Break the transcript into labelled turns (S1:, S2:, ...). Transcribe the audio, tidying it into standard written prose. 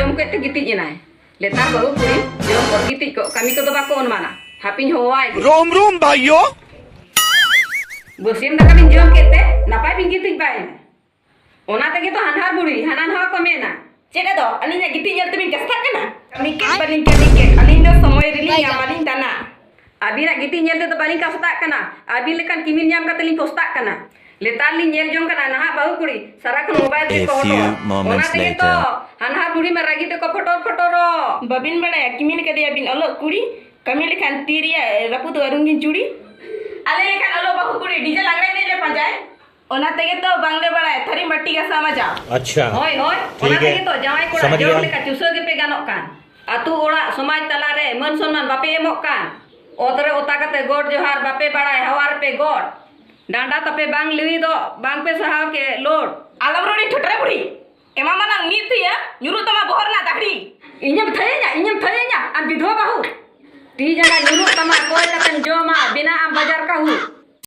S1: jom ke te gitik inai. Letar baru puri jom ko gitik ko kami ko do bako on mana. Hapin hoai.
S2: रोम रोम भाइयों
S1: Bosim da kami jom ke te napai pin gitik bai. Ona tege to hanhar buri hanan ha ko mena. Ceda do alinya gitik yel tebin kastak kana. Kami ke balin ke alin do somoy rili yamalin tana. Abira gitik yel te to balin kastak kana. Abi lekan kimin nyam ka telin postak kana. Letar li nyel jom kana nah bahu kuri sarakun mobile te ko
S2: few moments
S1: ona tege to
S2: later.
S1: hanhar buri me ragi te ko foto ro.
S3: babin bada kimin ka dia bin alok kuri kami lekan tiria raput warungin curi
S1: Ale lekan alo bahu kuri DJ langrai ne le panjai.
S3: ona tege to bangle bada thari matti ka sama ja
S2: अच्छा
S1: Hoi ona
S2: ठीक है
S1: tege to jawai kora
S2: समझ
S1: jom
S2: गया
S1: leka chusa ge pe ganok kan. Atu ora somaj talare man sonman bape emok kan. Otore ota kate god johar bape badai hawar pe god. Danda tape bang liwi do bang pe sahaw ke load.
S3: alam rodi thotare buri ema manang ni thia nyuru tama bohor na dahdi
S1: Inyam thayanya an bidho bahu. Ti jana nyuru tama koi katen joma bina am bajar kahu.